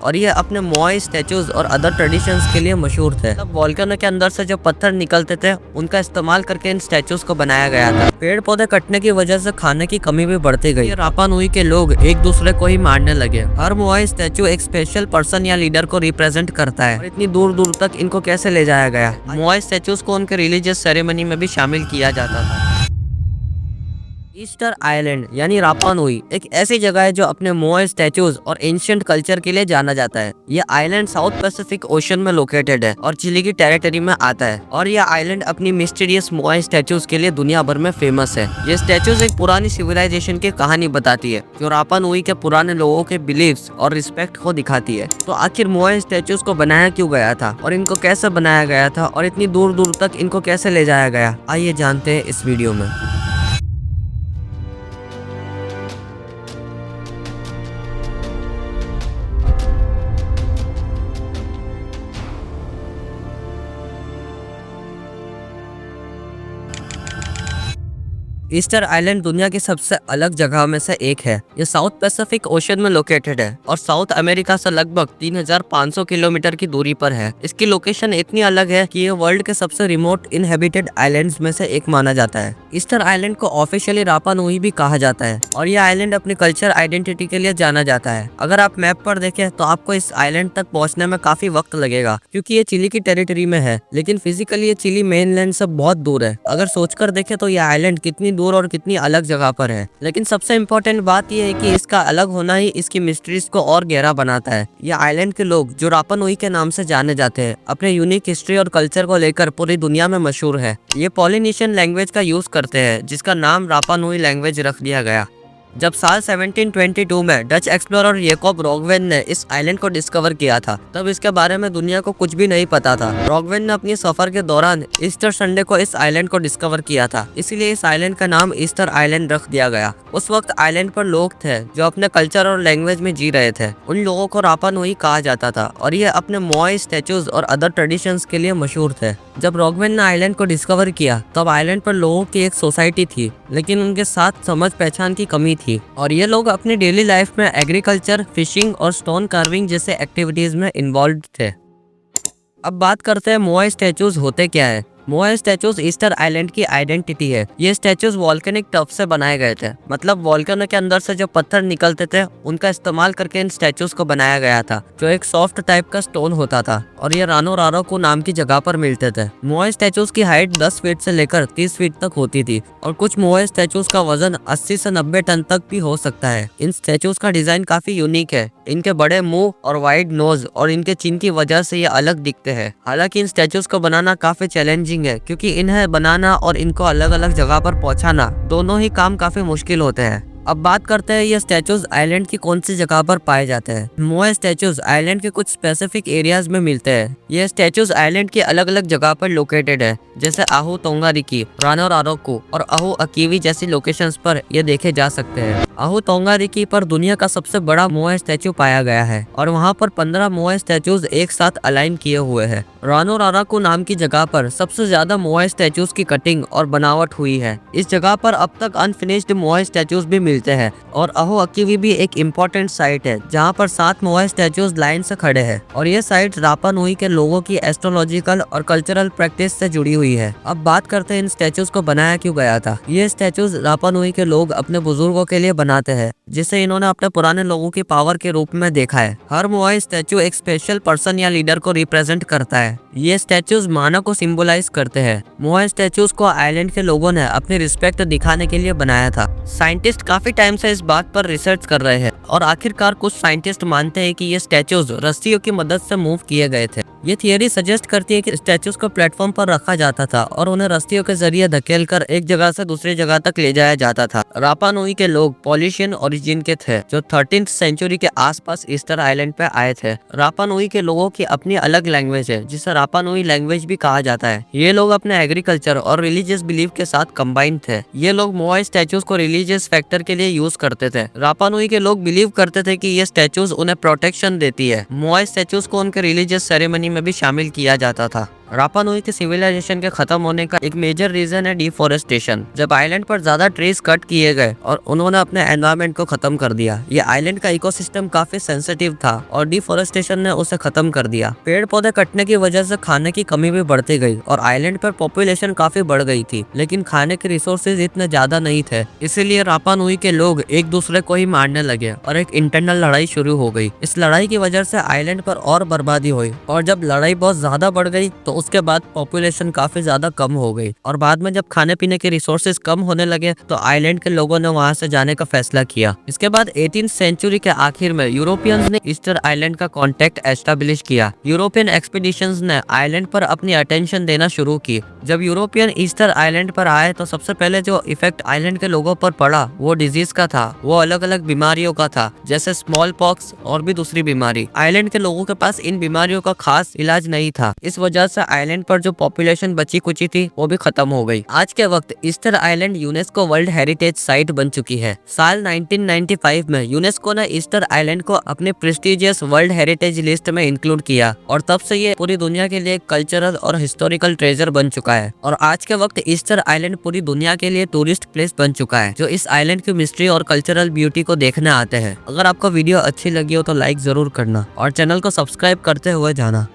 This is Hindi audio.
और ये अपने मोआई स्टैचूज और अदर ट्रेडिशंस के लिए मशहूर थे। तब वोल्केनो के अंदर से जो पत्थर निकलते थे उनका इस्तेमाल करके इन स्टैचूज को बनाया गया था। पेड़ पौधे कटने की वजह से खाने की कमी भी बढ़ती गई। रापा नुई के लोग एक दूसरे को ही मारने लगे। हर मोआई स्टैचू एक स्पेशल पर्सन या लीडर को रिप्रेजेंट करता है। और इतनी दूर दूर तक इनको कैसे ले जाया गया। मोआई स्टैचूज को उनके रिलीजियस सेरेमनी में भी शामिल किया जाता था। ईस्टर आइलैंड यानी रापा नुई एक ऐसी जगह है जो अपने मोआई स्टैचूज और एंशिएंट कल्चर के लिए जाना जाता है। यह आइलैंड साउथ पैसिफिक ओशन में लोकेटेड है और चिली की टेरिटरी में आता है। और यह आइलैंड अपनी मिस्टीरियस मोआई स्टैचूज के लिए दुनिया भर में फेमस है। ये स्टैचूज एक पुरानी सिविलाइजेशन की कहानी बताती है जो रापा नुई के पुराने लोगों के बिलीव्स और रिस्पेक्ट को दिखाती है। तो आखिर मोआई स्टैचूज को बनाया क्यों गया था और इनको कैसे बनाया गया था और इतनी दूर दूर तक इनको कैसे ले जाया गया, आइए जानते हैं इस वीडियो में। ईस्टर आइलैंड दुनिया की सबसे अलग जगह में से एक है। ये साउथ पैसिफिक ओशन में लोकेटेड है और साउथ अमेरिका से लगभग 3500 किलोमीटर की दूरी पर है। इसकी लोकेशन इतनी अलग है कि ये वर्ल्ड के सबसे रिमोट इनहेबिटेड आइलैंड्स में से एक माना जाता है। ईस्टर आइलैंड को ऑफिशियली रापा नुई भी कहा जाता है और ये आइलैंड अपनी कल्चर आइडेंटिटी के लिए जाना जाता है। अगर आप मैप पर देखें तो आपको इस आइलैंड तक पहुंचने में काफी वक्त लगेगा क्योंकि ये चिली की टेरिटरी में है, लेकिन फिजिकली ये चिली मेनलैंड से बहुत दूर है। अगर सोचकर देखें तो ये आइलैंड कितनी दूर और कितनी अलग जगह पर है। लेकिन सबसे इम्पोर्टेंट बात यह है कि इसका अलग होना ही इसकी मिस्ट्रीज को और गहरा बनाता है। यह आइलैंड के लोग जो रापा नुई के नाम से जाने जाते हैं अपने यूनिक हिस्ट्री और कल्चर को लेकर पूरी दुनिया में मशहूर है। ये पॉलिनेशियन लैंग्वेज का यूज करते हैं जिसका नाम रापा नुई लैंग्वेज रख दिया गया। जब साल 1722 में डच एक्सप्लोरर याकोब रॉगवेन ने इस आइलैंड को डिस्कवर किया था तब इसके बारे में दुनिया को कुछ भी नहीं पता था। रॉगवेन ने अपनी सफर के दौरान ईस्टर संडे को इस आइलैंड को डिस्कवर किया था, इसलिए इस आइलैंड का नाम ईस्टर आइलैंड रख दिया गया। उस वक्त आइलैंड पर लोग थे जो अपने कल्चर और लैंग्वेज में जी रहे थे। उन लोगों को रापा नुई कहा जाता था और ये अपने मोआई स्टैचूज और अदर ट्रेडिशंस के लिए मशहूर थे। जब रॉगवेन ने आइलैंड को डिस्कवर किया तब आइलैंड पर लोगों की एक सोसाइटी थी, लेकिन उनके साथ समझ पहचान की कमी थी और ये लोग अपनी डेली लाइफ में एग्रीकल्चर, फिशिंग और स्टोन कार्विंग जैसे एक्टिविटीज में इन्वॉल्व थे। अब बात करते हैं मोआई स्टैचूज होते क्या है। मोआई स्टैचूज ईस्टर आइलैंड की आइडेंटिटी है। ये स्टैचूज वोल्केनिक टफ से बनाए गए थे, मतलब वोल्केनो के अंदर से जो पत्थर निकलते थे उनका इस्तेमाल करके इन स्टैचूज को बनाया गया था, जो एक सॉफ्ट टाइप का स्टोन होता था और ये रानो रारो को नाम की जगह पर मिलते थे। मोआई स्टैचूज की हाइट 10 फीट से लेकर 30 फीट तक होती थी और कुछ मोआई स्टैचूज का वजन 80 से 90 टन तक भी हो सकता है। इन स्टैचूज का डिजाइन काफी यूनिक है। इनके बड़े मुंह और वाइड नोज और इनके चिन्ह की वजह से ये अलग दिखते हैं। हालांकि इन स्टैचूज को बनाना काफी चैलेंजिंग है क्योंकि इन्हें बनाना और इनको अलग अलग जगह पर पहुंचाना दोनों ही काम काफी मुश्किल होते हैं। अब बात करते हैं ये स्टैचूज आइलैंड की कौन सी जगह पर पाए जाते हैं। मोआई स्टैचूज आइलैंड के कुछ स्पेसिफिक एरियाज में मिलते हैं। ये स्टैचूज आइलैंड की अलग अलग जगह पर लोकेटेड है, जैसे आहू तोंगारिकी, रानो रारोको और आहू अकीवी जैसी लोकेशंस पर ये देखे जा सकते हैं। आहू तोंगारिकी पर दुनिया का सबसे बड़ा मोआई स्टैचू पाया गया है और वहाँ पर 15 मोआई स्टैचूज एक साथ अलाइन किए हुए हैं। रानो राराको नाम की जगह पर सबसे ज्यादा मोआई स्टैचूज की कटिंग और बनावट हुई है। इस जगह पर अब तक अनफिनिश्ड मोआई स्टैचूज भी मिलते हैं और आहू अकीवी भी एक इम्पोर्टेंट साइट है जहाँ पर 7 मोआई स्टैचूज लाइन से खड़े हैं और ये साइट रापा नुई के लोगों की एस्ट्रोलॉजिकल और कल्चरल प्रैक्टिस से जुड़ी हुई है। अब बात करते हैं इन स्टैचूज को बनाया क्यों गया था। ये स्टैचूज रापा नुई के लोग अपने बुजुर्गों के लिए बनाते हैं, जिसे इन्होंने अपने पुराने लोगों की पावर के रूप में देखा है। हर मोआई स्टैचू एक स्पेशल पर्सन या लीडर को रिप्रेजेंट करता है। ये स्टैचूज मानव को सिंबलाइज करते हैं। मोआई स्टैचूज को आइलैंड के लोगों ने अपनी रिस्पेक्ट दिखाने के लिए बनाया था। साइंटिस्ट काफी टाइम से इस बात पर रिसर्च कर रहे हैं और आखिरकार कुछ साइंटिस्ट मानते हैं कि ये स्टैचूज रस्सियों की मदद से मूव किए गए थे। ये थियरी सजेस्ट करती है कि स्टैचूज को प्लेटफॉर्म पर रखा जाता था और उन्हें रस्सियों के जरिए धकेलकर एक जगह से दूसरी जगह तक ले जाया जाता था। रापा नुई के लोग पॉलिशियन ओरिजिन के थे जो 13th सेंचुरी के आसपास ईस्टर आइलैंड पे आए थे। रापा नुई के लोगों की अपनी अलग लैंग्वेज है जिसे रापा नुई लैंग्वेज भी कहा जाता है। ये लोग अपने एग्रीकल्चर और रिलीजियस बिलीफ के साथ कंबाइंड थे। ये लोग मोआई स्टैचूज को रिलीजियस फैक्टर के लिए यूज करते थे। रापा नुई के लोग बिलीव करते थे कि ये स्टैचूज उन्हें प्रोटेक्शन देती है। मोआई स्टैचूज को उनके रिलीजियस सेरेमनी में भी शामिल किया जाता था। रापा नुई के सिविलाइजेशन के खत्म होने का एक मेजर रीजन है डिफोरेस्टेशन। जब आइलैंड पर ज्यादा ट्रीज कट किए गए और उन्होंने अपने एनवायरमेंट को खत्म कर दिया। ये आइलैंड का इकोसिस्टम काफी सेंसिटिव था और डिफोरेस्टेशन ने उसे खत्म कर दिया। पेड़ पौधे कटने की वजह से खाने की कमी भी बढ़ती गई और आइलैंड पर पॉपुलेशन काफी बढ़ गई थी, लेकिन खाने के रिसोर्सेज इतने ज्यादा नहीं थे। इसीलिए रापा नुई के लोग एक दूसरे को ही मारने लगे और एक इंटरनल लड़ाई शुरू हो गई। इस लड़ाई की वजह से आइलैंड पर और बर्बादी हुई और जब लड़ाई बहुत ज्यादा बढ़ गई तो उसके बाद पॉपुलेशन काफी ज्यादा कम हो गई और बाद में जब खाने पीने के रिसोर्सेज कम होने लगे तो आइलैंड के लोगों ने वहां से जाने का फैसला किया। इसके बाद 18th सेंचुरी के आखिर में यूरोपियंस ने ईस्टर आइलैंड का कॉन्टेक्ट एस्टेब्लिश किया। यूरोपियन एक्सपीडिशंस ने आइलैंड पर अपनी अटेंशन देना शुरू की। जब यूरोपियन ईस्टर आइलैंड पर आए तो सबसे पहले जो इफेक्ट आइलैंड के लोगों पर पड़ा वो डिजीज का था। वो अलग अलग बीमारियों का था, जैसे स्मॉल पॉक्स और भी दूसरी बीमारी। आइलैंड के लोगों के पास इन बीमारियों का खास इलाज नहीं था। इस वजह से आइलैंड पर जो पॉपुलेशन बची कुची थी वो भी खत्म हो गई। आज के वक्त Easter island UNESCO world heritage site बन चुकी है। साल 1995 में यूनेस्को ने ईस्टर आइलैंड को अपने प्रेस्टिजियस वर्ल्ड हेरिटेज लिस्ट में इंक्लूड किया और तब से ये पूरी दुनिया के लिए कल्चरल और हिस्टोरिकल ट्रेजर बन चुका है। और आज के वक्त ईस्टर आइलैंड पूरी दुनिया के लिए टूरिस्ट प्लेस बन चुका है, जो इस आइलैंड की मिस्ट्री और कल्चरल ब्यूटी को देखने आते हैं। अगर आपको वीडियो अच्छी लगी हो तो लाइक जरूर करना और चैनल को सब्सक्राइब करते हुए जाना।